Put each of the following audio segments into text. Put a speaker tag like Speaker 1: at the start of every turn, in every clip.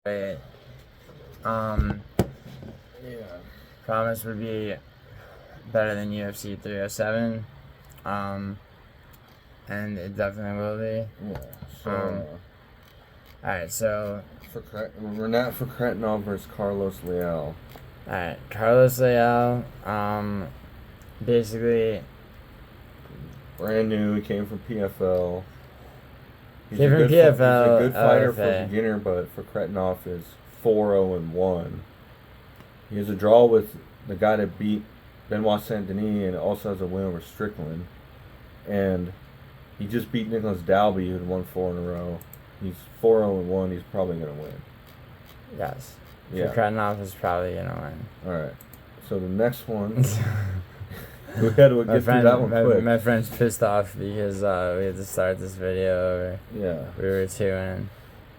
Speaker 1: Wait,
Speaker 2: Yeah.
Speaker 1: promise would be better than UFC 307. And it definitely will be.
Speaker 2: Yeah. So,
Speaker 1: Alright, so
Speaker 2: Rinat Fakhretidinov versus Carlos Leal.
Speaker 1: alright, Carlos Leal, basically
Speaker 2: Brand new. He came from PFL.
Speaker 1: Came from
Speaker 2: He's a
Speaker 1: PFL,
Speaker 2: good fighter for
Speaker 1: LFA.
Speaker 2: a beginner, but Fakhretidinov is 4-0-1. He has a draw with the guy that beat Benoit Saint Denis, and also has a win over Strickland. And he just beat Nicholas Dalby, who had won 4 in a row. He's 4-0-1. He's probably gonna win.
Speaker 1: Yes.
Speaker 2: Yeah.
Speaker 1: Fakhretidinov is probably gonna win.
Speaker 2: All right. So the next one, we had to get through that one quick.
Speaker 1: My friend's pissed off because we had to start this video.
Speaker 2: Yeah.
Speaker 1: We were 2 in.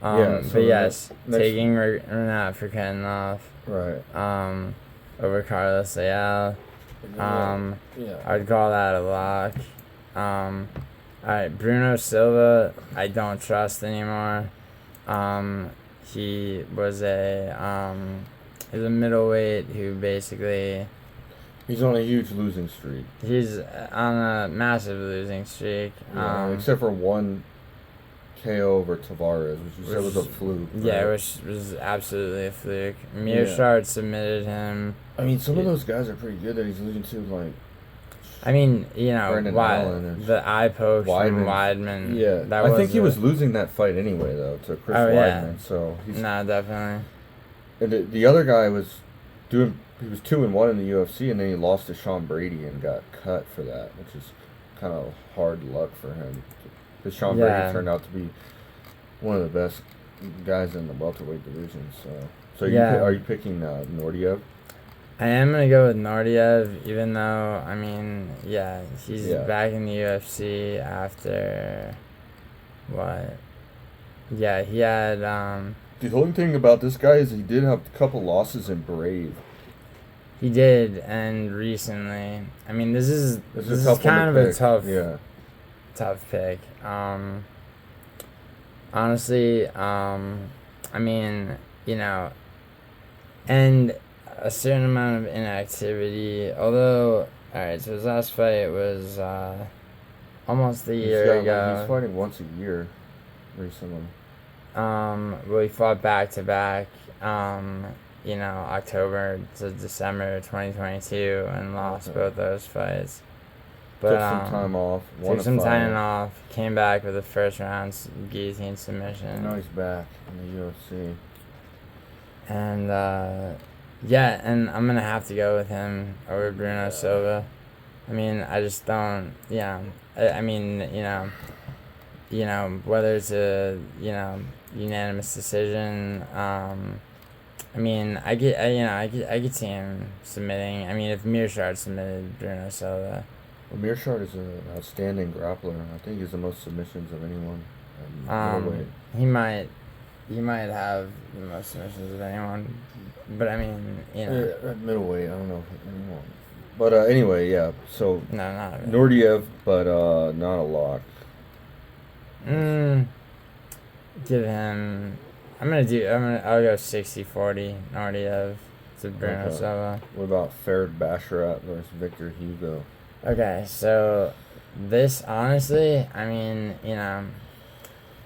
Speaker 2: Yeah, so
Speaker 1: but yes,
Speaker 2: next
Speaker 1: taking Rinat Fakhretidinov
Speaker 2: Right.
Speaker 1: over Carlos Leal.
Speaker 2: Yeah.
Speaker 1: I'd call that a lock. Alright, Bruno Silva, I don't trust anymore. He was he's a middleweight who basically,
Speaker 2: He's on a huge losing streak.
Speaker 1: he's on a massive losing streak.
Speaker 2: Yeah, except for one KO over Tavares, which you said was a fluke.
Speaker 1: Yeah,
Speaker 2: right?
Speaker 1: which was absolutely a fluke. Mearshart submitted him.
Speaker 2: I mean, some of those guys are pretty good that he's losing to, like.
Speaker 1: I mean, you know, the eye poke from Weidman.
Speaker 2: Yeah, I think he was losing that fight anyway, though, to Chris Weidman.
Speaker 1: Yeah.
Speaker 2: So he's.
Speaker 1: Nah, definitely.
Speaker 2: And the other guy was doing. He was 2-1 in the UFC, and then he lost to Sean Brady and got cut for that, which is kind of hard luck for him. Because Sean Brady turned out to be one of the best guys in the welterweight division. So are you picking Naurdiev?
Speaker 1: I am gonna go with Naurdiev, even though he's back in the UFC after what? Yeah, he had.
Speaker 2: The only thing about this guy is he did have a couple losses in Brave.
Speaker 1: He did, and recently. I mean, this is kind of a tough pick. Honestly, I mean, you know, and a certain amount of inactivity. Although, alright, so his last fight was almost a year ago.
Speaker 2: He's fighting once a year recently.
Speaker 1: Well, he fought back to back. October to December 2022, and lost both those fights. But
Speaker 2: took some time off.
Speaker 1: Took some time off. Came back with a first round guillotine submission.
Speaker 2: And now he's back in the UFC.
Speaker 1: And and I'm gonna have to go with him over Bruno Silva. I mean, I just don't. Yeah, I mean, whether it's a unanimous decision. I mean, I could see him submitting. I mean, if Mearshart submitted Bruno Silva.
Speaker 2: Well, Mearshart is an outstanding grappler. I think he's the most submissions of anyone.
Speaker 1: He might have the most submissions of anyone, but I mean,
Speaker 2: at middleweight, I don't know if anyone. But anyway, yeah. So
Speaker 1: no, not really.
Speaker 2: Naurdiev, but not a lock.
Speaker 1: Give him. I'll go 60-40 Naurdiev to Bruno Silva.
Speaker 2: What about Farid Basharat versus Victor Hugo?
Speaker 1: Okay, so this honestly, I mean,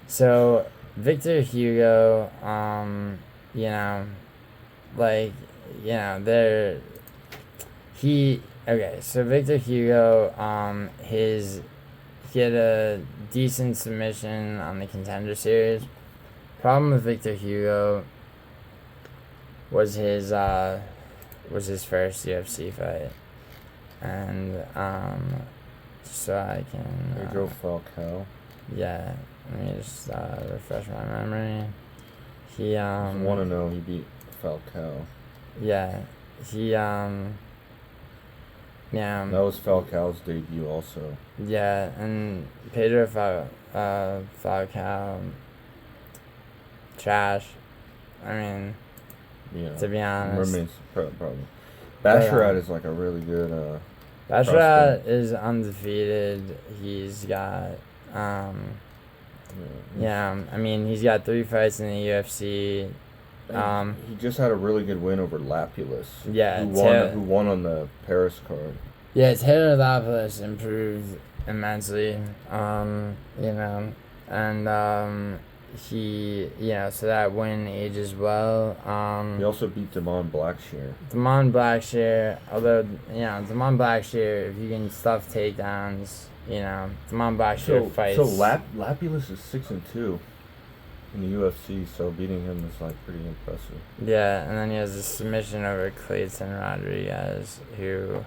Speaker 1: so Victor Hugo, so Victor Hugo, he had a decent submission on the Contender Series. Problem with Victor Hugo was his first UFC fight, and so I can.
Speaker 2: Pedro Falcao.
Speaker 1: Yeah, let me just refresh my memory. He
Speaker 2: 1-0. He beat Falcao.
Speaker 1: Yeah, he Yeah.
Speaker 2: That was Falcao's debut, also.
Speaker 1: Yeah, and Pedro Falcao. Trash. I mean, to be honest.
Speaker 2: Probably. Basharat is like a really good.
Speaker 1: Basharat is undefeated. He's got. I mean, he's got 3 fights in the UFC.
Speaker 2: He just had a really good win over Lapulus.
Speaker 1: Yeah,
Speaker 2: who won on the Paris card.
Speaker 1: Yeah, Taylor Lapulus improved immensely. You know, and he, so that win ages well.
Speaker 2: He also beat Damon Blackshear.
Speaker 1: Although Damon Blackshear, if you can stuff takedowns, Damon Blackshear fights.
Speaker 2: So Lapulus is 6-2 in the UFC, so beating him is like pretty impressive.
Speaker 1: Yeah, and then he has a submission over Clayton Rodriguez, who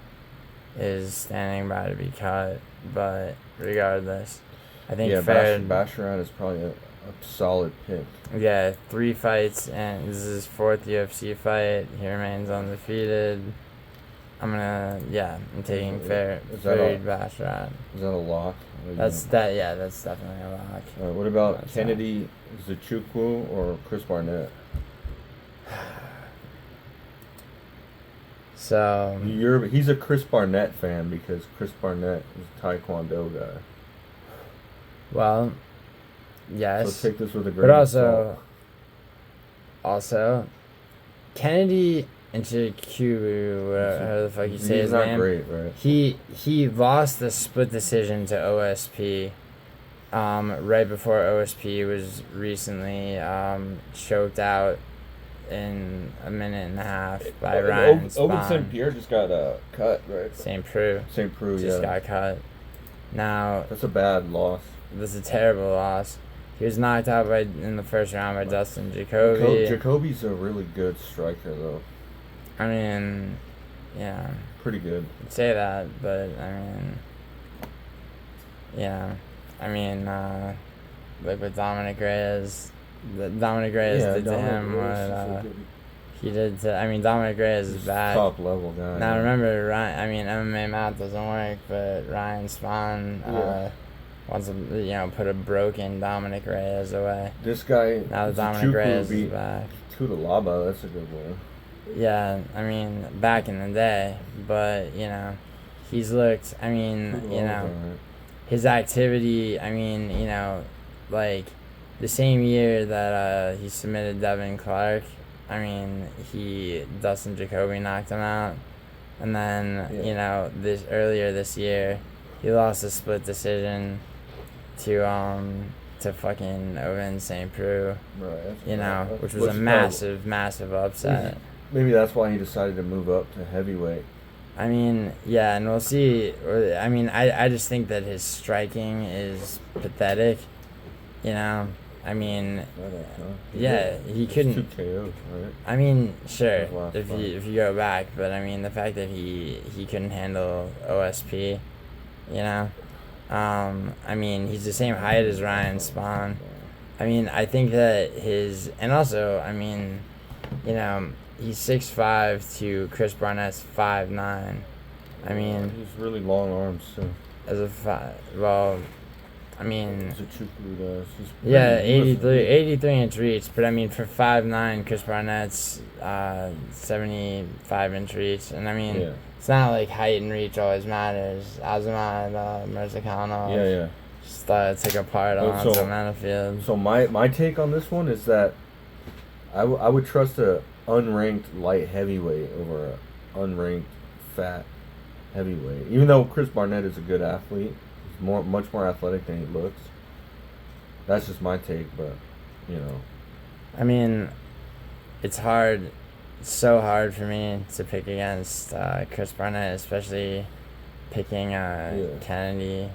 Speaker 1: is standing by to be cut. But regardless, I think
Speaker 2: Basharat is probably a solid pick.
Speaker 1: Yeah, 3 fights, and this is his 4th UFC fight. He remains undefeated. I'm taking Farid Basharat.
Speaker 2: Is that a lock?
Speaker 1: That's definitely a lock.
Speaker 2: What about Kennedy Nzechuwku or Chris Barnett?
Speaker 1: So
Speaker 2: he's a Chris Barnett fan because Chris Barnett is a Taekwondo guy.
Speaker 1: Well, yes.
Speaker 2: So take this with a grain of salt.
Speaker 1: Also, Kennedy Nzechuwku, whatever the fuck you say his name.
Speaker 2: He's not great, right?
Speaker 1: He lost the split decision to OSP. Right before OSP was recently choked out in a minute and a half by Ryan Spawn.
Speaker 2: Ogun St. Pierre just got cut, right?
Speaker 1: St. Preux just got cut. Now
Speaker 2: that's a bad loss.
Speaker 1: This is a terrible loss. He was knocked out in the first round by Dustin Jacoby.
Speaker 2: Jacoby's a really good striker, though.
Speaker 1: I mean, yeah.
Speaker 2: Pretty good.
Speaker 1: I'd say that, but like with Dominic Reyes did to him what he did to. Dominic Reyes is bad.
Speaker 2: Top level guy.
Speaker 1: Now remember, MMA math doesn't work, but Ryan Spawn wants to put a broken Dominic Reyes away.
Speaker 2: This guy
Speaker 1: now Dominic Reyes is back.
Speaker 2: Tutalaba, that's a good one.
Speaker 1: Yeah, back in the day, but he's looked. His activity. Like the same year that he submitted Devin Clark. Dustin Jacoby knocked him out, and then earlier this year, he lost a split decision to fucking Ogun St. Preux.
Speaker 2: Right.
Speaker 1: Which was a massive upset.
Speaker 2: Maybe that's why he decided to move up to heavyweight.
Speaker 1: And we'll see. I just think that his striking is pathetic. Yeah, he couldn't.
Speaker 2: 2 KOs, right?
Speaker 1: Sure, if you go back, but the fact that he couldn't handle OSP, he's the same height as Ryan Spawn. I think that he's 6'5" to Chris Barnett's 5'9".
Speaker 2: He's really long arms too. Nzechuwku does.
Speaker 1: 83 inch reach, but for 5'9", Chris Barnett's 75 inch reach, and it's not like height and reach always matters. Azamad Mirzakhanov just took apart on the field.
Speaker 2: So my take on this one is that I would trust a unranked light heavyweight over a unranked fat heavyweight. Even though Chris Barnett is a good athlete, he's much more athletic than he looks. That's just my take, but
Speaker 1: it's hard. It's so hard for me to pick against Chris Barnett, especially picking Kennedy.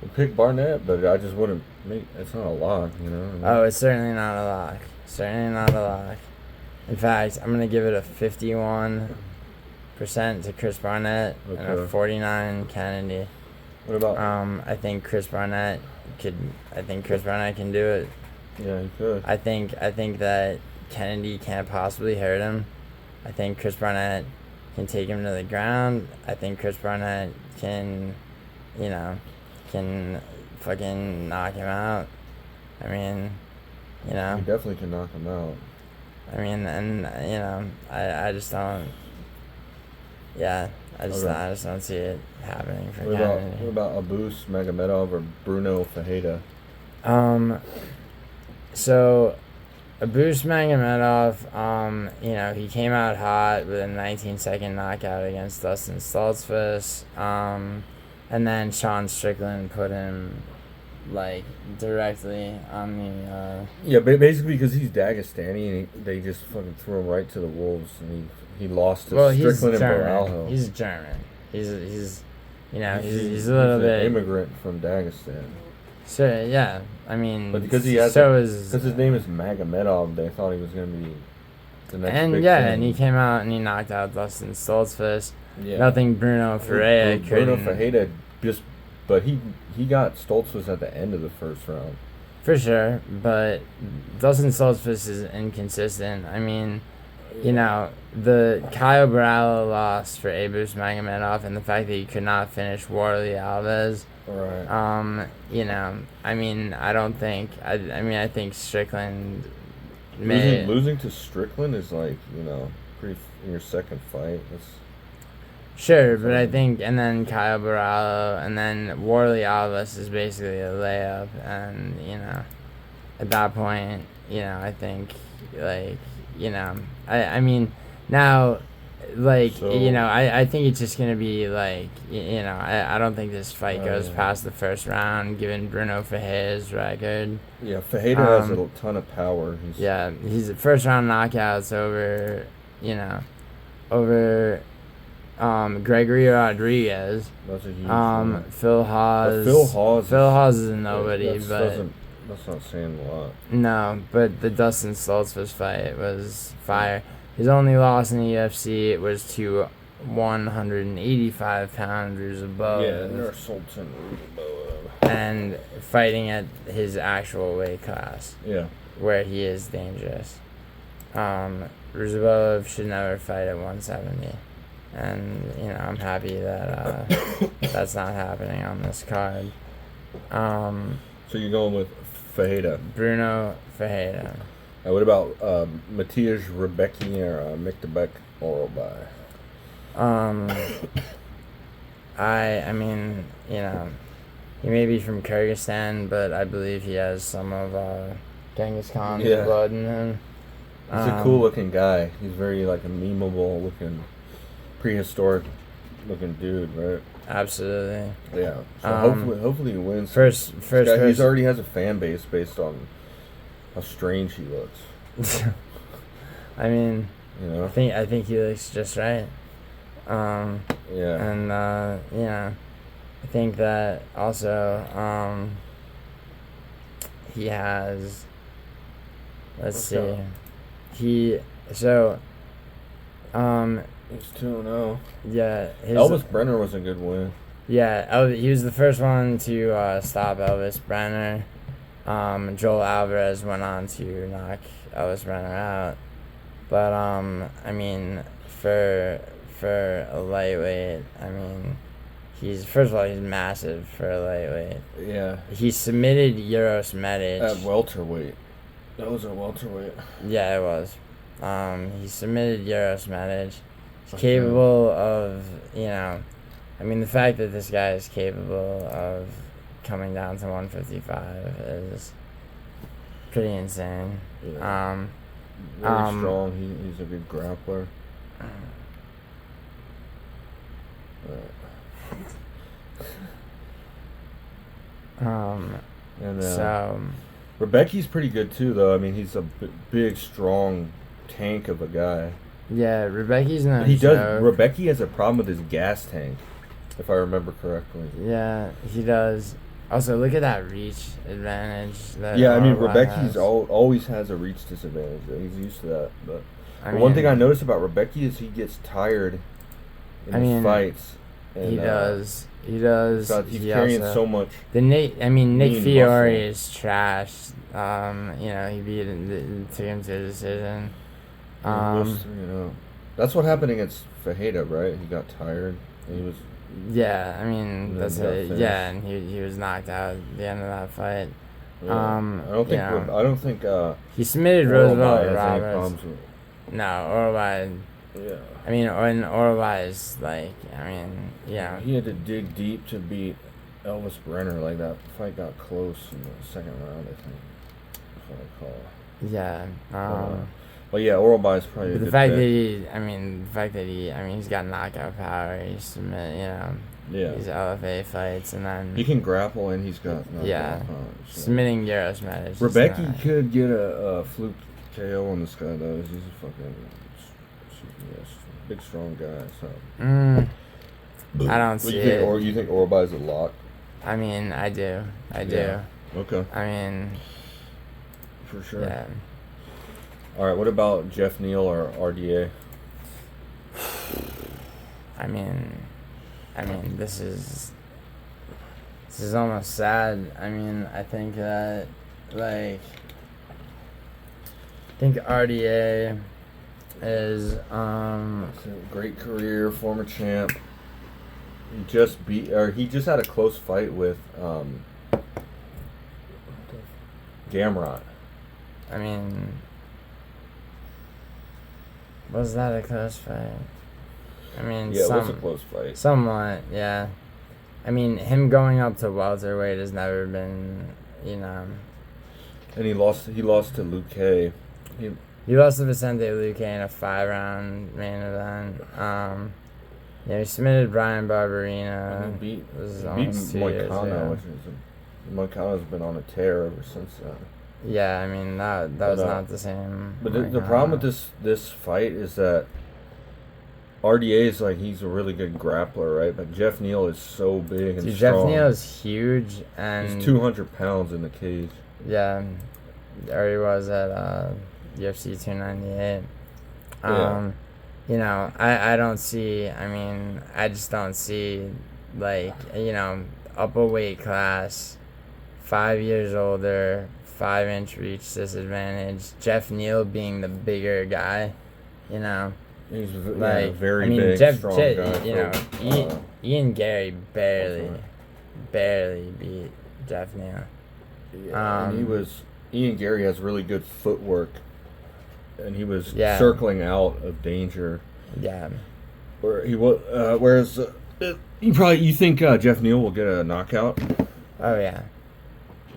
Speaker 2: We'll pick Barnett, but I just wouldn't make. It's not a lock,
Speaker 1: Oh, it's certainly not a lock. In fact, I'm gonna give it a 51% to Chris Barnett and a 49% Kennedy.
Speaker 2: What about?
Speaker 1: I think Chris Barnett can do it.
Speaker 2: Yeah, he could.
Speaker 1: I think that Kennedy can't possibly hurt him. I think Chris Barnett can take him to the ground. I think Chris Barnett can fucking knock him out.
Speaker 2: He definitely can knock him out.
Speaker 1: I just don't. Yeah, I just don't see it happening for Kennedy.
Speaker 2: What about Abus Magomedov or Bruno Fakhretidinov?
Speaker 1: So, Abus Magomedov, you know, he came out hot with a 19-second knockout against Dustin Stoltzfus. And then Sean Strickland put him, like, directly on the...
Speaker 2: Yeah, basically because he's Dagestani, and they just fucking threw him right to the wolves, and he lost to Strickland and Baralho.
Speaker 1: He's German. He's you know, he's a little bit...
Speaker 2: an immigrant from Dagestan.
Speaker 1: So, yeah, I mean...
Speaker 2: But because his name is Magomedov, they thought he was going to be the next big thing.
Speaker 1: And he came out and he knocked out Dustin Stoltzfus. Yeah. Nothing Bruno Ferreira
Speaker 2: Bruno Ferreira but he got Stoltzfus at the end of the first round.
Speaker 1: For sure, but Dustin Stoltzfus is inconsistent. I mean, you know, the Caio Borralho loss for Abus Magomedov and the fact that he could not finish Warley Alves.
Speaker 2: Right.
Speaker 1: You know, I mean, I don't think... I think Strickland...
Speaker 2: Losing to Strickland is like, you know, pretty in your second fight.
Speaker 1: Sure, but I think, and then Caio Borralho, and then Warley Alves is basically a layup, and, you know, at that point, you know, I think, like, you know, I mean, now, like, you know, I think it's just going to be, like, you know, I don't think this fight goes past the first round, given Bruno Ferreira's record.
Speaker 2: Yeah, Ferreira has a ton of power.
Speaker 1: He's first round knockouts over, you know, over... Gregory Rodriguez.
Speaker 2: That's a huge
Speaker 1: Phil Hawes. Phil Hawes is a nobody, but
Speaker 2: that's not saying a lot.
Speaker 1: No, but the Dustin Stoltzfus fight was fire. His only loss in the UFC was to 185-pound Rizabov.
Speaker 2: Yeah, they're Sultan Rizabov.
Speaker 1: And fighting at his actual weight class.
Speaker 2: Yeah.
Speaker 1: Where he is dangerous. Rizabov should never fight at 170. And, you know, I'm happy that that's not happening on this card.
Speaker 2: So you're going with Ferreira?
Speaker 1: Bruno Ferreira.
Speaker 2: What about Mateusz, Rebecki, or Myktybek, Orolbai?
Speaker 1: I mean, you know, he may be from Kyrgyzstan, but I believe he has some of Genghis Khan's blood in him.
Speaker 2: He's a cool-looking guy. He's very, like, a memeable-looking... prehistoric looking dude, right?
Speaker 1: Absolutely.
Speaker 2: Yeah. So hopefully he wins.
Speaker 1: First,
Speaker 2: he already has a fan base based on how strange he looks.
Speaker 1: I mean,
Speaker 2: you know,
Speaker 1: I think he looks just right.
Speaker 2: Yeah.
Speaker 1: And you know, I think that also he has. He's
Speaker 2: 2-0.
Speaker 1: Yeah.
Speaker 2: Elvis Brenner was a good win.
Speaker 1: Yeah, he was the first one to stop Elvis Brenner. Joel Alvarez went on to knock Elvis Brenner out. But, I mean, for a lightweight, I mean, first of all, he's massive for a lightweight.
Speaker 2: Yeah.
Speaker 1: He submitted Uros Medic.
Speaker 2: At welterweight. That was a welterweight.
Speaker 1: Yeah, it was. He submitted Uros Medic. He's capable of, you know, I mean, the fact that this guy is capable of coming down to 155 is pretty insane.
Speaker 2: Yeah. Very strong. He's a good grappler.
Speaker 1: So
Speaker 2: Rebecki's pretty good too, though. I mean, he's a big, strong tank of a guy.
Speaker 1: Yeah, Rebecki's not.
Speaker 2: Rebecki has a problem with his gas tank, if I remember correctly.
Speaker 1: Yeah, he does. Also, look at that reach advantage.
Speaker 2: I mean, Rebecki's always has a reach disadvantage. He's used to that. But one thing I noticed about Rebecki is he gets tired in his fights. And,
Speaker 1: he does. He does.
Speaker 2: He's carrying so much.
Speaker 1: Nick Fiore is trash. You know, he took him to a decision.
Speaker 2: That's what happened against Ferreira, right? He got tired. And he was.
Speaker 1: Yeah, I mean that's it. Yeah, and he was knocked out at the end of that fight.
Speaker 2: Yeah. I don't think.
Speaker 1: He submitted Roosevelt
Speaker 2: Roberts.
Speaker 1: No, Orolbai.
Speaker 2: Yeah.
Speaker 1: I mean, Orolbai is like. I mean, yeah.
Speaker 2: He had to dig deep to beat Elvis Brenner. Like that fight got close in the second round, I think. That's what I call.
Speaker 1: Yeah.
Speaker 2: Well, yeah, Orolbai is probably a
Speaker 1: the
Speaker 2: good
Speaker 1: fact
Speaker 2: pick.
Speaker 1: that he's got knockout power. He's these LFA fights, and then
Speaker 2: he can grapple, and he's got knockout power. So.
Speaker 1: Submitting Euros matters.
Speaker 2: Rebecki could get a fluke KO on this guy though. He's a fucking big, strong guy. So.
Speaker 1: I don't see it.
Speaker 2: Or you think Orolbai's a lock?
Speaker 1: I mean, I do.
Speaker 2: Okay.
Speaker 1: I mean,
Speaker 2: for sure.
Speaker 1: Yeah.
Speaker 2: All right. What about Geoff Neal or RDA?
Speaker 1: I mean, this is almost sad. I mean, I think that RDA is
Speaker 2: It's a great career, former champ. He just had a close fight with Gamrot.
Speaker 1: I mean, was that a close fight? I mean,
Speaker 2: yeah, it was a close fight.
Speaker 1: Somewhat, yeah. I mean, him going up to welterweight has never been,
Speaker 2: And he lost to Luke K.
Speaker 1: He lost to Vicente Luque in a 5-round main event. He submitted Brian Barberena.
Speaker 2: He beat Moicano. Moicano's been on a tear ever since then.
Speaker 1: Yeah, I mean that was not the same.
Speaker 2: But the problem with this fight is that RDA is he's a really good grappler, right? But Geoff Neal is so big and strong.
Speaker 1: Geoff Neal is huge, and
Speaker 2: he's 200 pounds in the cage.
Speaker 1: Yeah, or he was at UFC 298. I don't see. I mean, I just don't see up a weight class, 5 years older, 5-inch reach disadvantage. Geoff Neal being the bigger guy,
Speaker 2: He's very big, strong guy.
Speaker 1: Ian Gary barely beat Geoff Neal.
Speaker 2: Yeah, and Ian Gary has really good footwork, and he was circling out of danger.
Speaker 1: Yeah.
Speaker 2: Whereas you think Geoff Neal will get a knockout?
Speaker 1: Oh yeah.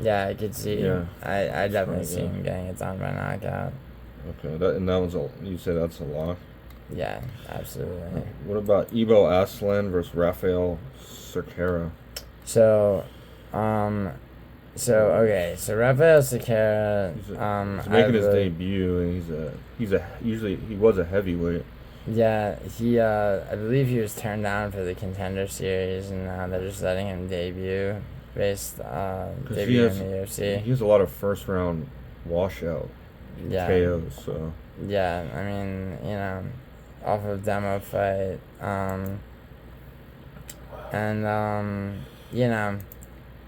Speaker 1: Yeah, I could see.
Speaker 2: Yeah.
Speaker 1: I definitely see him getting it done by knockout.
Speaker 2: Okay, that you said that's a lock.
Speaker 1: Yeah, absolutely.
Speaker 2: What about Ibo Aslan versus Rafael Cerqueira?
Speaker 1: So Rafael Cerqueira,
Speaker 2: he's making his debut, and he was a heavyweight.
Speaker 1: Yeah, I believe he was turned down for the Contender Series, and now they're just letting him debut in the UFC.
Speaker 2: He has a lot of first round washout KOs. So
Speaker 1: yeah, I mean, off of demo fight, I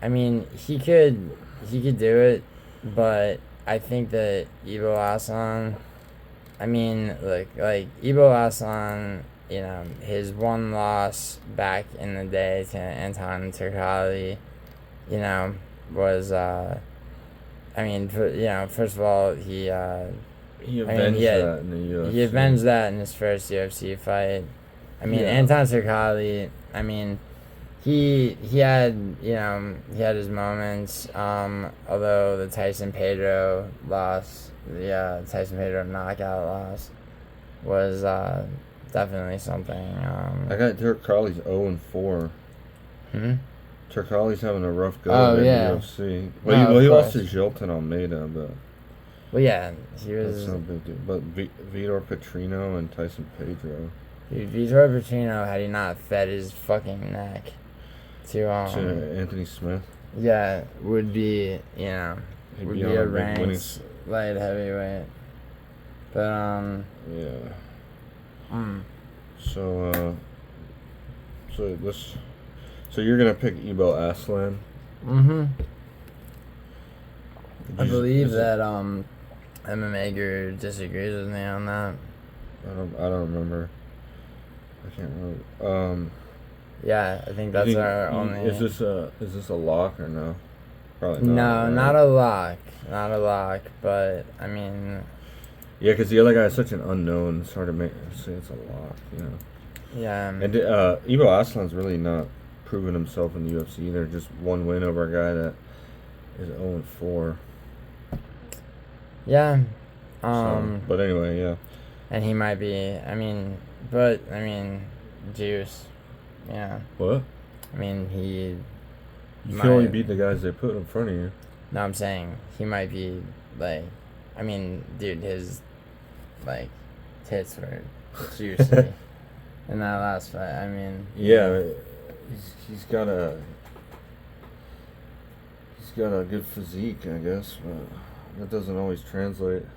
Speaker 1: mean, he could do it, but I think that Ibo Aslan, I mean, like Ibo Aslan, his one loss back in the day to Anton Turkalj, was first of all, he avenged that in the UFC. He avenged that in his first UFC fight. I mean, Anton Turkalj, I mean, he had his moments, although the Tyson Pedro loss, the Tyson Pedro knockout loss, was definitely something.
Speaker 2: I got Turkalji's 0-4. Turkalji's having a rough go in the UFC. Well, he lost to Jilton Almeida, but.
Speaker 1: Well, yeah, he was.
Speaker 2: That's no big deal. But Vitor Petrino and Tyson Pedro.
Speaker 1: Dude, Vitor Petrino, had he not fed his fucking neck to
Speaker 2: Anthony Smith.
Speaker 1: Yeah, would be a ranked light heavyweight. But
Speaker 2: So you're gonna pick Ibo Aslan.
Speaker 1: I believe that MMA Guru disagrees with me on that.
Speaker 2: I don't remember. I can't remember.
Speaker 1: Yeah, I think that's our only.
Speaker 2: Is this a lock or no? Probably not.
Speaker 1: No, right? Not a lock. But I mean.
Speaker 2: Yeah, because the other guy is such an unknown. It's hard to say it's a lock,
Speaker 1: Yeah.
Speaker 2: And Ibo Aslan's really not proven himself in the UFC either. Just one win over a guy that is 0-4.
Speaker 1: Yeah.
Speaker 2: But anyway, yeah.
Speaker 1: And he might be. Juice. Yeah.
Speaker 2: What?
Speaker 1: He.
Speaker 2: You can only beat the guys they put in front of you.
Speaker 1: No, I'm saying he might be like. Dude, his tits were juicy in that last fight.
Speaker 2: Yeah, he's got a good physique, I guess, but that doesn't always translate.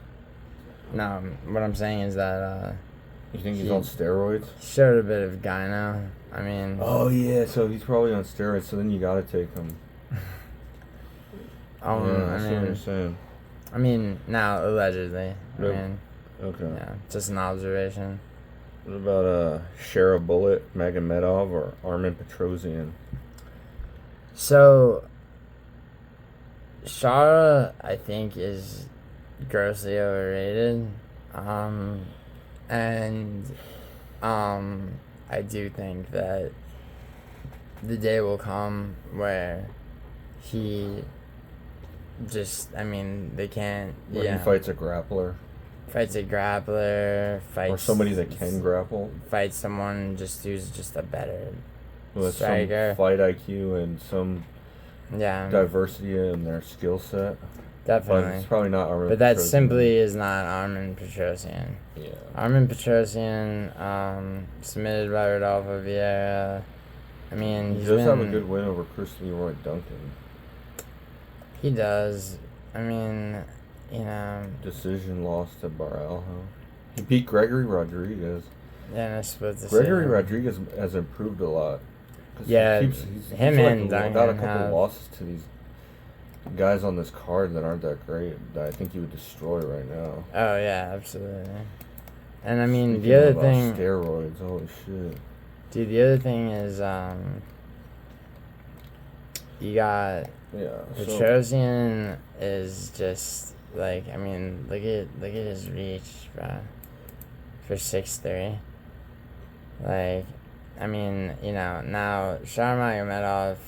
Speaker 1: No, what I'm saying is that
Speaker 2: you think he's on steroids?
Speaker 1: He showed a bit of gyno.
Speaker 2: Oh yeah, so he's probably on steroids. So then you gotta take him.
Speaker 1: Yeah,
Speaker 2: that's what you're saying.
Speaker 1: Now allegedly.
Speaker 2: Okay.
Speaker 1: Yeah, just an observation.
Speaker 2: What about Shara Bullet, Magomedov, or Armen Petrosian?
Speaker 1: So, Shara, I think, is grossly overrated. I do think that the day will come where he just, they can't.
Speaker 2: When he fights a grappler.
Speaker 1: Fights a grappler,
Speaker 2: or somebody that can grapple.
Speaker 1: Fights someone who's just a better
Speaker 2: with
Speaker 1: striker.
Speaker 2: Some fight IQ and some diversity in their skill set.
Speaker 1: Definitely.
Speaker 2: But it's probably not Armen Petrosian.
Speaker 1: But that simply is not Armen Petrosian.
Speaker 2: Yeah.
Speaker 1: Armen Petrosian, submitted by Rodolfo Vieira.
Speaker 2: He does have a good win over Chris Leroy Duncan.
Speaker 1: He does.
Speaker 2: Decision loss to Baralho. He beat Gregory Rodriguez.
Speaker 1: Yeah, and I split decision.
Speaker 2: Gregory Rodriguez has improved a lot.
Speaker 1: Yeah,
Speaker 2: he's
Speaker 1: and Duncan
Speaker 2: got a couple losses to these guys on this card that aren't that great that I think he would destroy right now.
Speaker 1: Oh yeah, absolutely. And
Speaker 2: Speaking
Speaker 1: the other
Speaker 2: about
Speaker 1: thing,
Speaker 2: steroids, holy shit.
Speaker 1: Dude, the other thing is you got Petrosian is just look at his reach, bro. For 6'3". Now Shara Magomedov,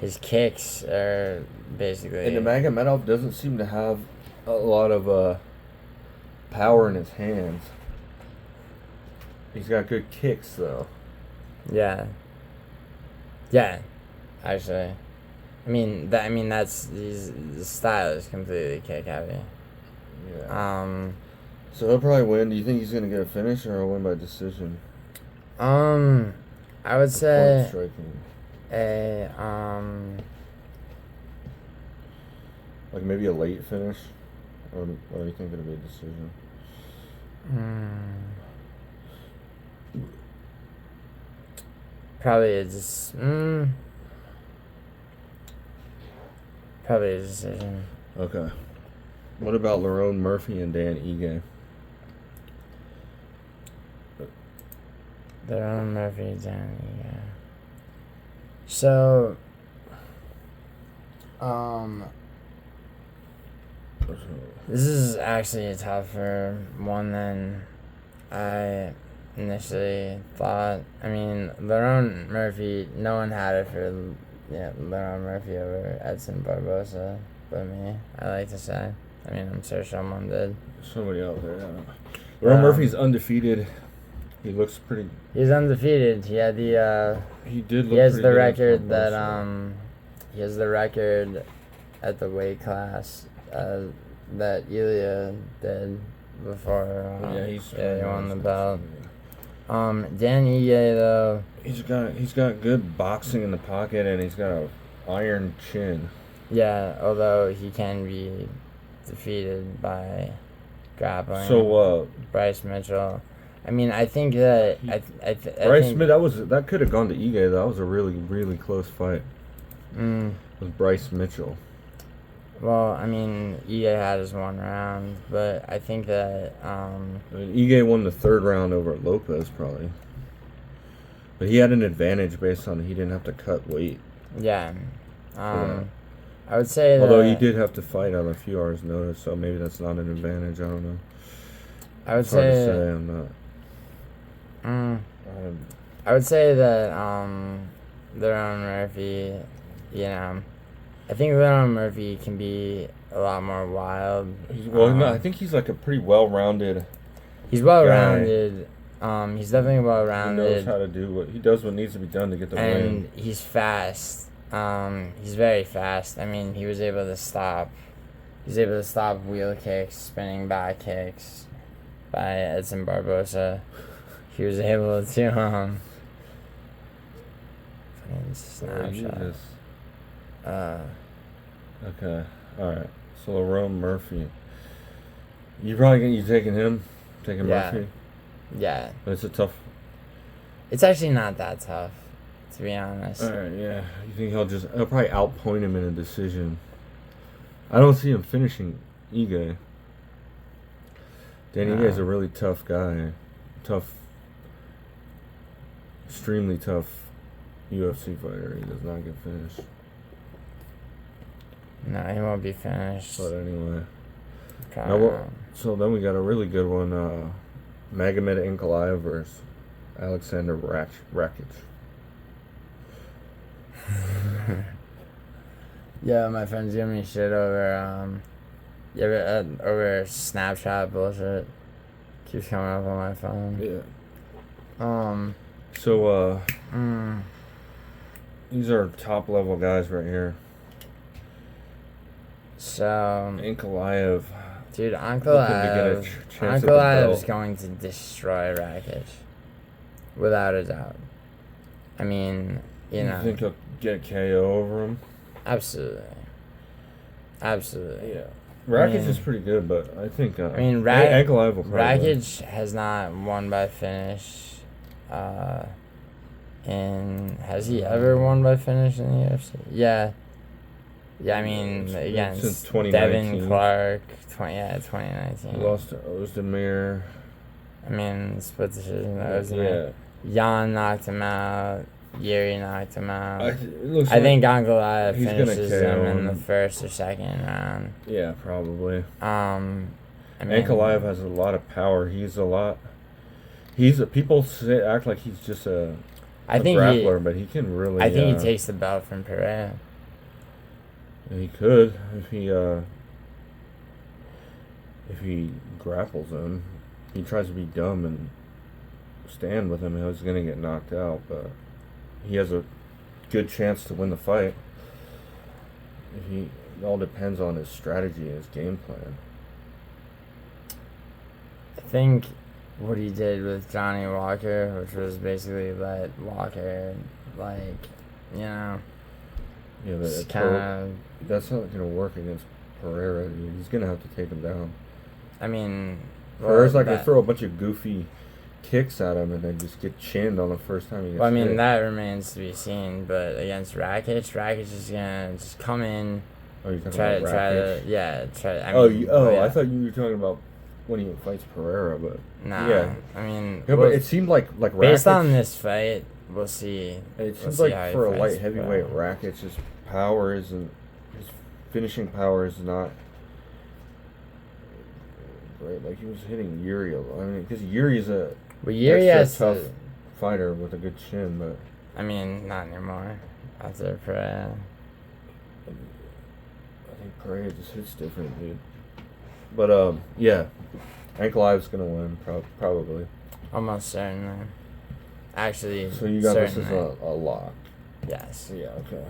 Speaker 1: his kicks are basically.
Speaker 2: And the Magomedov doesn't seem to have a lot of power in his hands. He's got good kicks though.
Speaker 1: Yeah. Yeah, actually. His style is completely kick heavy.
Speaker 2: Yeah. So he'll probably win. Do you think he's gonna get a finish or he'll win by decision?
Speaker 1: I would say
Speaker 2: striking. Like maybe a late finish, or do you think it'll be a decision?
Speaker 1: Probably a decision.
Speaker 2: Okay. What about Lerone Murphy and Dan Ige?
Speaker 1: Lerone Murphy, Dan Ige. So, this is actually a tougher one than I initially thought. Lerone Murphy, no one had it for Lerone Murphy over Edson Barbosa but me, I like to say. I'm sure someone did.
Speaker 2: Somebody out there, yeah. Lerone Murphy's undefeated. He looks pretty.
Speaker 1: He's undefeated. He had the.
Speaker 2: He did. Look
Speaker 1: he has
Speaker 2: pretty
Speaker 1: the
Speaker 2: good
Speaker 1: record that He has the record at the weight class that Ilya did before. He won the belt. Dan Ige though.
Speaker 2: He's got good boxing in the pocket and he's got a iron chin.
Speaker 1: Yeah, although he can be defeated by grappling.
Speaker 2: So
Speaker 1: Bryce Mitchell. I think that
Speaker 2: Bryce Mitchell, that could have gone to Ige though. That was a really, really close fight. With Bryce Mitchell.
Speaker 1: Well, Ige had his one round, but I think that
Speaker 2: Ige won the third round over Lopez probably. But he had an advantage based on he didn't have to cut weight.
Speaker 1: Yeah. I would say that.
Speaker 2: Although he did have to fight on a few hours' notice, so maybe that's not an advantage. I don't know.
Speaker 1: I would
Speaker 2: it's hard
Speaker 1: say.
Speaker 2: To say. I'm not.
Speaker 1: I would say that Lerone Murphy, I think Lerone Murphy can be a lot more wild.
Speaker 2: I think he's like a pretty well-rounded.
Speaker 1: He's well-rounded. He's definitely well-rounded.
Speaker 2: He knows how to do what needs to be done to get the win.
Speaker 1: And he's fast. He's very fast. I mean, he was able to stop. He's able to stop wheel kicks, spinning back kicks by Edson Barbosa. He was able to fucking snapshot.
Speaker 2: Okay. All right. So Lerone Murphy. You taking him? Taking Murphy?
Speaker 1: Yeah.
Speaker 2: But it's a tough.
Speaker 1: It's actually not that tough, to be honest.
Speaker 2: All right. Yeah. You think he'll probably outpoint him in a decision? I don't see him finishing Ige. Dan Ige is a really tough guy. Extremely tough UFC fighter. He does not get finished.
Speaker 1: No, he won't be finished.
Speaker 2: But anyway.
Speaker 1: Probably.
Speaker 2: So then we got a really good one. Magomedov Ankalaev versus Alexander Rakic.
Speaker 1: Yeah, my friend's giving me shit over over Snapchat bullshit. Keeps coming up on my phone.
Speaker 2: Yeah. So these are top level guys right here.
Speaker 1: So
Speaker 2: Ankalaev.
Speaker 1: Dude, Ankalaev is going to destroy Rakic. Without a doubt. I mean, you know.
Speaker 2: You think he'll get KO over him?
Speaker 1: Absolutely. Absolutely.
Speaker 2: Yeah. Rakic is pretty good, but I think
Speaker 1: Ankalaev
Speaker 2: will probably
Speaker 1: Rakic has not won by finish. And has he ever won by finish in the UFC? Yeah. Yeah, I mean, against Devin Clark, 2019.
Speaker 2: He lost to Ozdemir.
Speaker 1: I mean, split decision to Ozdemir. Jan knocked him out. Yuri knocked him out. I think Ankalaev finishes him in the first or second round.
Speaker 2: Yeah, probably.
Speaker 1: Ankalaev
Speaker 2: has a lot of power. People act like he's just a grappler, but he can really.
Speaker 1: I think he takes the belt from Ferreira.
Speaker 2: He could if he grapples him. He tries to be dumb and stand with him. He's gonna get knocked out, but he has a good chance to win the fight. It all depends on his strategy and his game plan.
Speaker 1: I think what he did with Johnny Walker, which was basically let Walker,
Speaker 2: Yeah, but that's not going to work against Ferreira. He's going to have to take him down.
Speaker 1: I mean,
Speaker 2: Ferreira's not going to throw a bunch of goofy kicks at him and then just get chinned on the first time he gets hit.
Speaker 1: That remains to be seen. But against Rakic is going to just come in.
Speaker 2: Oh, you're talking about Rakic? I thought you were talking about when he fights Ferreira, but
Speaker 1: nah.
Speaker 2: Yeah.
Speaker 1: I mean,
Speaker 2: but it seemed like Rakic,
Speaker 1: based on this fight, we'll see.
Speaker 2: It seems like for a light heavyweight, Rakic's power isn't, his finishing power is not great. Like he was hitting Yuri a lot. I mean, because Yuri's a tough fighter with a good chin, but
Speaker 1: I mean, not anymore. After Pereira.
Speaker 2: I think Pereira just hits different, dude. But yeah, Ankalaev's gonna win, probably.
Speaker 1: Almost certainly. Actually,
Speaker 2: so you got this as a lock.
Speaker 1: Yes.
Speaker 2: Yeah. Okay.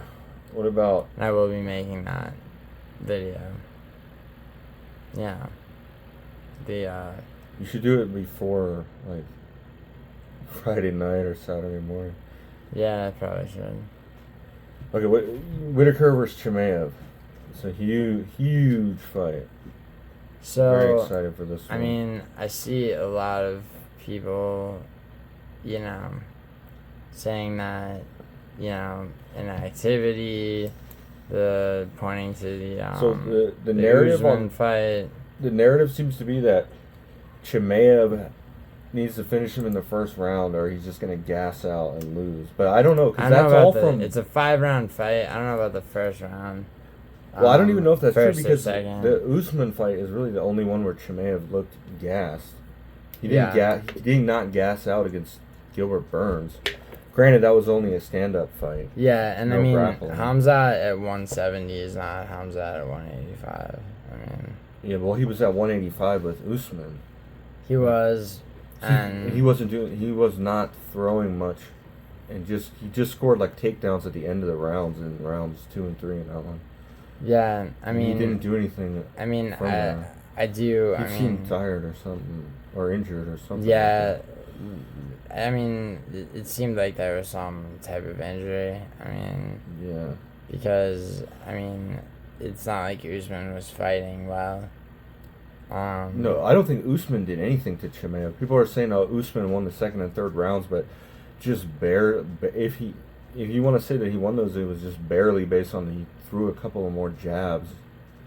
Speaker 2: What about?
Speaker 1: I will be making that video. Yeah.
Speaker 2: You should do it before Friday night or Saturday morning.
Speaker 1: Yeah, I probably should.
Speaker 2: Okay, Whittaker versus Chimaev. It's a huge fight.
Speaker 1: So
Speaker 2: very excited for this one.
Speaker 1: I mean, I see a lot of people, saying that, inactivity, pointing to
Speaker 2: the narrative
Speaker 1: on fight.
Speaker 2: The narrative seems to be that Chimaev needs to finish him in the first round, or he's just gonna gas out and lose. But I don't know, because that's all from.
Speaker 1: It's a 5-round fight. I don't know about the first round.
Speaker 2: Well, I don't even know if that's true, because
Speaker 1: the
Speaker 2: Usman fight is really the only one where Chimaev looked gassed. He did not gas out against Gilbert Burns. Granted, that was only a stand-up fight.
Speaker 1: Yeah, and
Speaker 2: No
Speaker 1: I mean,
Speaker 2: grappling.
Speaker 1: Hamzat at 170 is not Hamzat at 185. I mean,
Speaker 2: Yeah, well, he was at 185 with Usman.
Speaker 1: he was, and
Speaker 2: He was not throwing much, and he just scored like takedowns at the end of the rounds in rounds 2 and 3 in that one.
Speaker 1: yeah, I mean,
Speaker 2: he didn't do anything.
Speaker 1: I mean,
Speaker 2: from there.
Speaker 1: I do.
Speaker 2: He
Speaker 1: I mean,
Speaker 2: seemed tired or something, or injured or something.
Speaker 1: yeah. I mean, it seemed like there was some type of injury. I mean,
Speaker 2: yeah,
Speaker 1: because I mean, it's not like Usman was fighting well.
Speaker 2: No, I don't think Usman did anything to Chimaev. People are saying, "Oh, Usman won the second and third rounds," but just if you want to say that he won those, it was just barely based on he threw a couple of more jabs.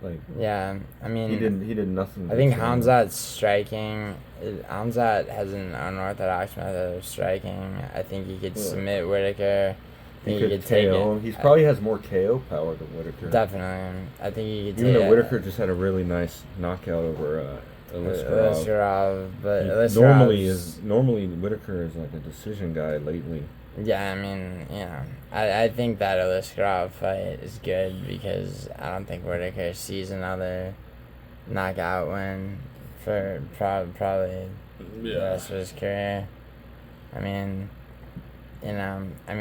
Speaker 2: Like,
Speaker 1: yeah, I mean,
Speaker 2: he did nothing.
Speaker 1: I think Hamzat's striking. Hamzat has an unorthodox method of striking. I think he could submit Whittaker. I think he could take
Speaker 2: KO.
Speaker 1: it.
Speaker 2: He probably has more KO power than Whittaker.
Speaker 1: Definitely, I think he could
Speaker 2: Even
Speaker 1: take
Speaker 2: though
Speaker 1: it.
Speaker 2: Whittaker just had a really nice knockout over
Speaker 1: Iliskarov, but
Speaker 2: normally Whittaker is like a decision guy lately.
Speaker 1: Yeah, I mean, I think that Iliskarov fight is good because I don't think Whittaker sees another knockout win for probably the rest of his career. I mean, now, I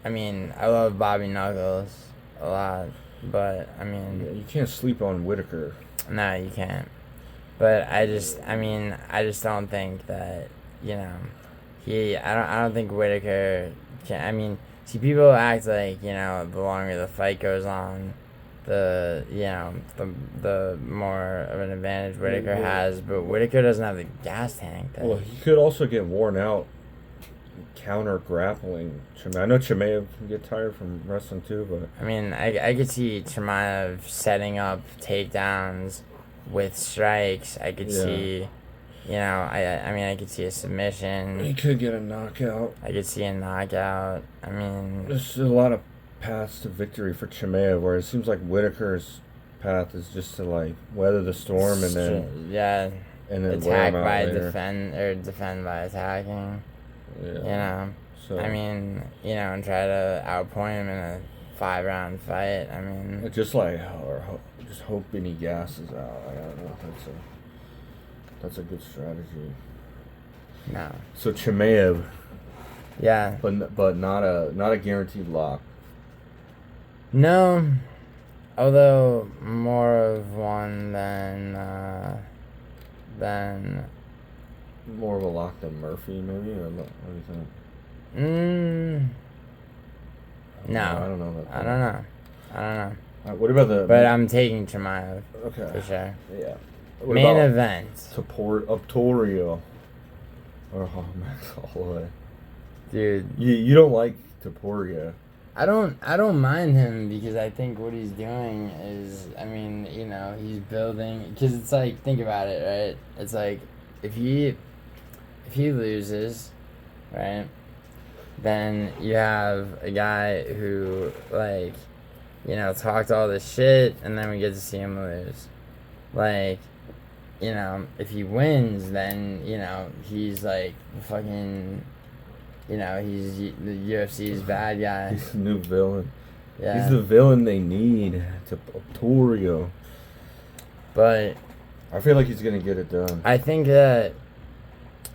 Speaker 1: mean, I love Bobby Knuckles a lot, but I mean,
Speaker 2: you can't sleep on Whittaker.
Speaker 1: No, you can't. But I just don't think that, I don't think Whittaker can. I mean, see, people act like, the longer the fight goes on, the more of an advantage Whittaker has, but Whittaker doesn't have the gas tank.
Speaker 2: Well, he could also get worn out counter grappling. I know Chimaev can get tired from wrestling too, but
Speaker 1: I mean, I could see Chimaev setting up takedowns with strikes. I could see, I could see a submission.
Speaker 2: He could get a knockout.
Speaker 1: I could see a knockout. I mean,
Speaker 2: there's a lot of paths to victory for Chimaev, where it seems like Whittaker's path is just to like weather the storm and then
Speaker 1: attack by defend by attacking.
Speaker 2: Yeah. So
Speaker 1: I mean, and try to outpoint him in a 5-round fight. I mean,
Speaker 2: just hoping he gasses out. I don't know if that's a good strategy.
Speaker 1: No.
Speaker 2: So Chimaev.
Speaker 1: Yeah.
Speaker 2: But not a guaranteed lock.
Speaker 1: No, although more of one than
Speaker 2: more of a lock than Murphy, maybe, or what do you think?
Speaker 1: No,
Speaker 2: I don't know.
Speaker 1: I don't know.
Speaker 2: What about
Speaker 1: But I'm taking Chimaev.
Speaker 2: Okay.
Speaker 1: For sure.
Speaker 2: Yeah.
Speaker 1: Main event.
Speaker 2: Topuria. Or Max Holloway.
Speaker 1: Dude.
Speaker 2: You don't like Topuria.
Speaker 1: I don't mind him because I think what he's doing is, I mean, he's building, because it's like, think about it, right? It's like, if he loses, right, then you have a guy who, like, talked all this shit, and then we get to see him lose. Like, if he wins, then, he's like fucking, he's the UFC's bad guy.
Speaker 2: He's the new villain.
Speaker 1: Yeah.
Speaker 2: He's the villain they need. Topuria.
Speaker 1: But
Speaker 2: I feel like he's gonna get it done.
Speaker 1: I think that,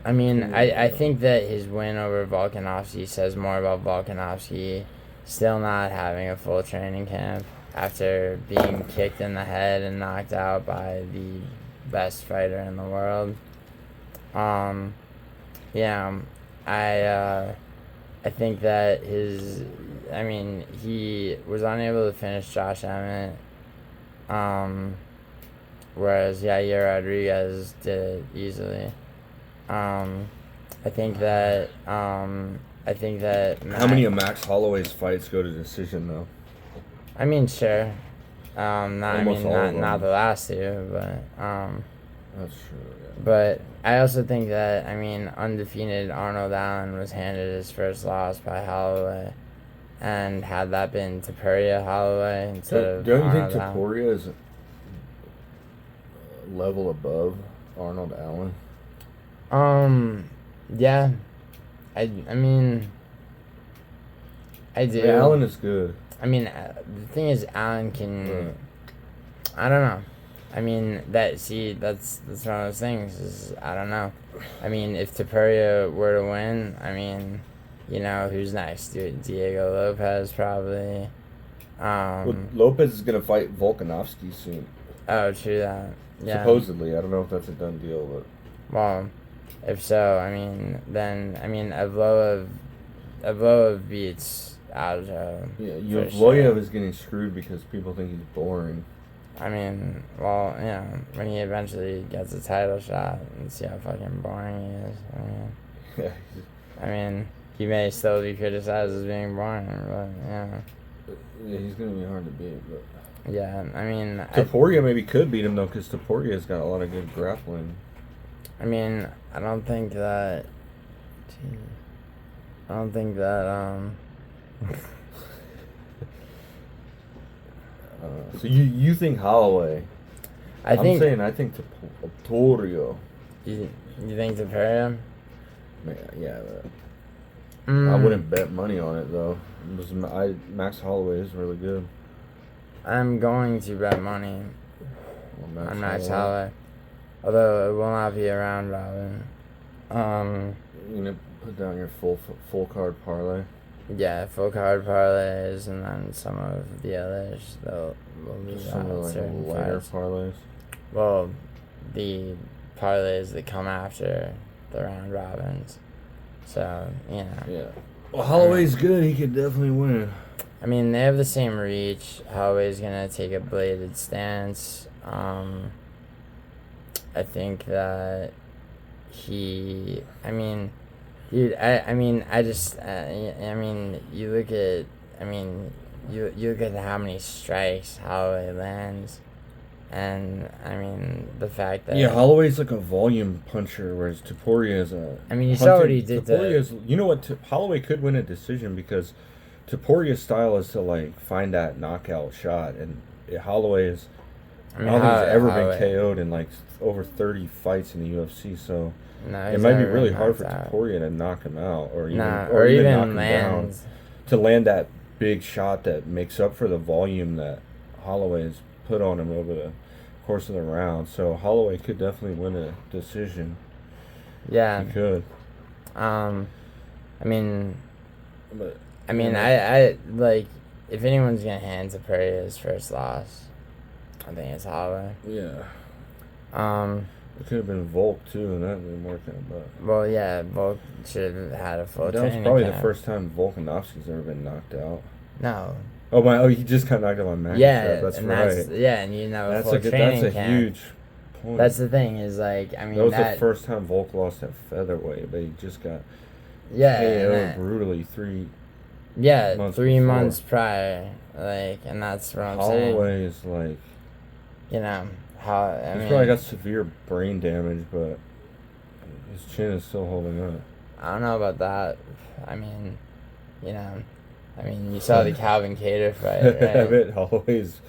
Speaker 1: I think that his win over Volkanovski says more about Volkanovski still not having a full training camp after being kicked in the head and knocked out by the best fighter in the world. I think that he was unable to finish Josh Emmett, whereas Yair Rodriguez did it easily. I think that
Speaker 2: How many of Max Holloway's fights go to decision though?
Speaker 1: Sure. Not the last two, but
Speaker 2: that's true. Yeah.
Speaker 1: But I also think that undefeated Arnold Allen was handed his first loss by Holloway, and had that been Topuria Holloway instead of
Speaker 2: don't you
Speaker 1: Arnold
Speaker 2: think
Speaker 1: Allen,
Speaker 2: Topuria is a level above Arnold Allen?
Speaker 1: Yeah. I mean, I do.
Speaker 2: Yeah, Allen is good.
Speaker 1: I mean, the thing is, Allen can.
Speaker 2: Right.
Speaker 1: I don't know. I mean, that's one of those things. Is I don't know. I mean, if Topuria were to win, I mean, who's next? Diego Lopez probably.
Speaker 2: Well, Lopez is gonna fight Volkanovski soon.
Speaker 1: Oh, true that. Yeah.
Speaker 2: Supposedly, I don't know if that's a done deal, but.
Speaker 1: Well, if so, I mean, then Evloev beats Aljo.
Speaker 2: Yeah, Evloev
Speaker 1: sure.
Speaker 2: is getting screwed because people think he's boring.
Speaker 1: I mean, well, when he eventually gets a title shot and see how fucking boring he is. I mean, he may still be criticized as being boring, but
Speaker 2: yeah, he's gonna be hard to beat. But
Speaker 1: yeah, I mean,
Speaker 2: Topuria maybe could beat him though, because Topuria's got a lot of good grappling.
Speaker 1: I mean, I don't think that.
Speaker 2: So you think Holloway?
Speaker 1: I think
Speaker 2: Topuria.
Speaker 1: You think Topuria?
Speaker 2: Yeah. I wouldn't bet money on it though. Max Holloway is really good.
Speaker 1: I'm going to bet money on Max Holloway, although it will not be a round robin.
Speaker 2: You're gonna put down your full card parlay.
Speaker 1: Yeah, full card parlays, and then some of the others will leave
Speaker 2: some
Speaker 1: out
Speaker 2: of
Speaker 1: certain
Speaker 2: lighter
Speaker 1: fights.
Speaker 2: parlays.
Speaker 1: Well, the parlays that come after the round robins. So
Speaker 2: Yeah. Well, Holloway's good. He could definitely win.
Speaker 1: I mean, they have the same reach. Holloway's gonna take a bladed stance. I think that dude, you look at, you look at how many strikes Holloway lands, and the fact that
Speaker 2: Holloway's like a volume puncher, whereas Topuria is a.
Speaker 1: you saw what he did.
Speaker 2: You know what? Holloway could win a decision because Topuria's style is to like find that knockout shot, and Holloway is. I don't think he's ever been KO'd in like over 30 fights in the UFC, so it might be really hard for Topuria to knock him out, or even knock him down, to land that big shot that makes up for the volume that Holloway has put on him over the course of the round. So Holloway could definitely win a decision.
Speaker 1: Yeah,
Speaker 2: he could.
Speaker 1: I like, if anyone's gonna hand Topuria his first loss, I think it's Holloway.
Speaker 2: Yeah. It could have been Volk too, and that didn't work out. But
Speaker 1: well, yeah, Volk should have had a full.
Speaker 2: That was probably the first time Volkanovski's ever been knocked out.
Speaker 1: No.
Speaker 2: Oh, he just got knocked out by Magomedov.
Speaker 1: Yeah,
Speaker 2: that's
Speaker 1: and
Speaker 2: right.
Speaker 1: That's a
Speaker 2: huge point.
Speaker 1: That's the thing is like,
Speaker 2: that was the first time Volk lost at featherweight, but he just got KO'd brutally 3
Speaker 1: months prior, and that's what I'm saying.
Speaker 2: Holloway is like,
Speaker 1: he's
Speaker 2: probably got severe brain damage, but his chin is still holding up.
Speaker 1: I don't know about that. You saw the Calvin Kattar fight, right?
Speaker 2: I bet Holloway's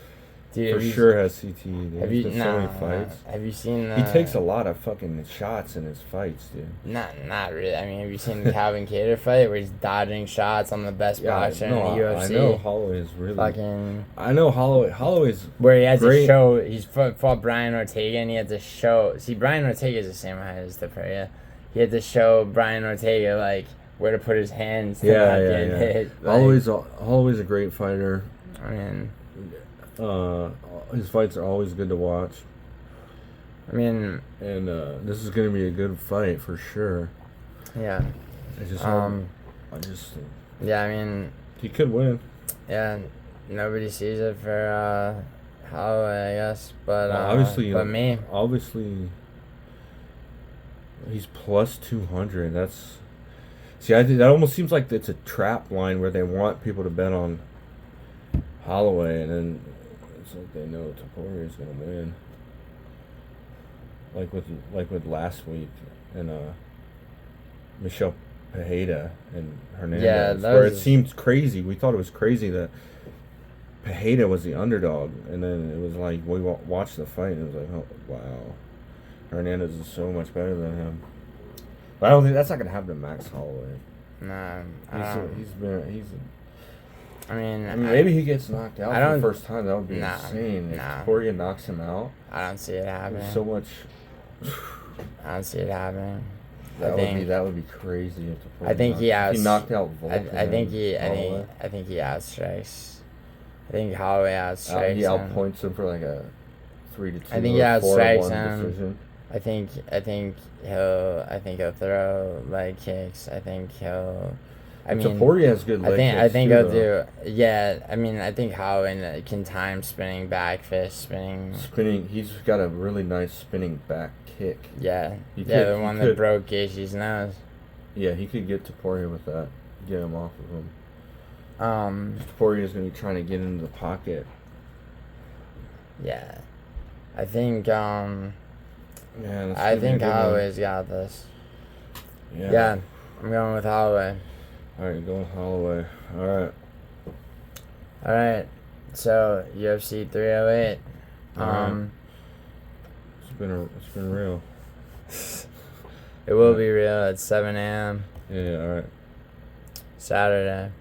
Speaker 2: sure has CTE.
Speaker 1: Have you
Speaker 2: so many fights.
Speaker 1: Have you seen?
Speaker 2: He takes a lot of fucking shots in his fights, dude.
Speaker 1: Not really. Have you seen the Calvin Kattar fight where he's dodging shots on the best boxer in the UFC?
Speaker 2: I know Holloway is really
Speaker 1: fucking.
Speaker 2: I know Holloway's
Speaker 1: where he had to show. He's fought Brian Ortega, and he had to show. See, Brian Ortega is the same height as Topuria. He had to show Brian Ortega like where to put his hands to not get hit.
Speaker 2: Holloway's a great fighter. His fights are always good to watch. And this is gonna be a good fight for sure.
Speaker 1: Yeah.
Speaker 2: He could win.
Speaker 1: Yeah, nobody sees it for Holloway, I guess, but me.
Speaker 2: Obviously, he's plus 200. I think that almost seems like it's a trap line where they want people to bet on Holloway, and then it's like they know Topuria is gonna win. Like with last week and Michelle Pereira and Hernandez, where it seemed crazy. We thought it was crazy that Pereira was the underdog, and then it was like we watched the fight and it was like, oh wow, Hernandez is so much better than him. But I don't think that's not gonna happen to Max Holloway.
Speaker 1: No,
Speaker 2: I mean, maybe he gets knocked out for the first time. That would be insane. If Topuria knocks him out,
Speaker 1: I don't see it happening.
Speaker 2: There's so much.
Speaker 1: I don't see it happening.
Speaker 2: That would be crazy. If Topuria
Speaker 1: I think he
Speaker 2: knocked out Volkan.
Speaker 1: I think he outstrikes. I think Holloway outstrikes.
Speaker 2: He outpoints him for like a 3-2.
Speaker 1: I think he outstrikes him.
Speaker 2: Decision.
Speaker 1: I think he'll throw leg kicks. I think he'll.
Speaker 2: Topuria has good leg kicks.
Speaker 1: I think he'll do. Yeah, I mean, I think Holloway can time spinning back fist, spinning.
Speaker 2: He's got a really nice spinning back kick.
Speaker 1: Yeah, the one that broke Gaethje's nose.
Speaker 2: Yeah, he could get Topuria with that. Get him off of him. Topuria's gonna be trying to get into the pocket.
Speaker 1: Yeah, I think.
Speaker 2: Yeah,
Speaker 1: I think Holloway's got this. Yeah, I'm going with Holloway.
Speaker 2: All right, going Holloway. All
Speaker 1: right. So UFC 308.
Speaker 2: It's been real.
Speaker 1: It will be real at 7 a.m.
Speaker 2: Yeah. All right.
Speaker 1: Saturday.